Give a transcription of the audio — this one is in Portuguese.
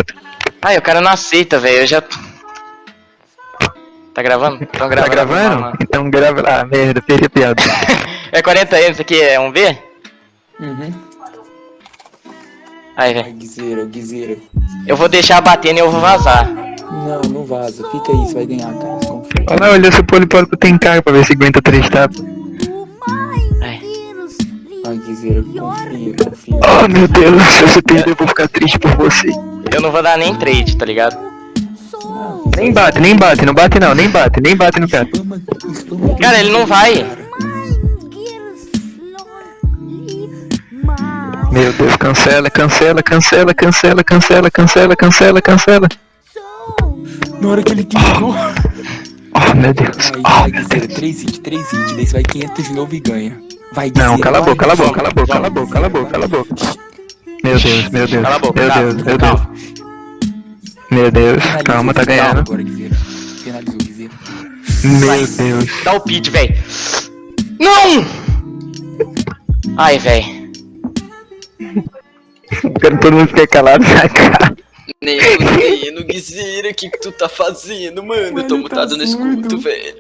4. Ai, o cara não aceita, velho. Eu já. Tá gravando? Então Tá gravando? Então grava. Ah, merda, perdi a piada. É 40 anos, isso aqui é um V? Uhum. Aí, Ai, velho. Guizeira. Eu vou deixar batendo e eu vou vazar. Não vaza. Fica aí, você vai ganhar, cara. Confia. Olha, olha se o Polipólipo tem carga pra ver se aguenta 3 tapas. Ai. Ai, Guizeira, confia. Oh, meu Deus, se você perder eu vou ficar triste por você. Eu não vou dar nem trade, tá ligado? Nem bate, não bate não, nem bate no cara. Cara, ele não vai. Meu Deus, cancela. Na hora que ele clicou. Oh, meu Deus. Vai, Guizeira, 3 hits. Daí você vai 500 de novo e ganha. Vai, Guizeira. Não, cala a vai. boca. Meu Deus. Cala a boca, calma. Meu Deus, Finaliza calma, o tá final ganhando. agora, Guizeira. Finalizou, Guizeira. Meu Deus. Dá o pitch, velho. Não! Ai, velho. Quero todo mundo ficar calado na cara. Nem fudendo, Guizeira, o que tu tá fazendo, mano? Eu tô mutado no escudo, velho.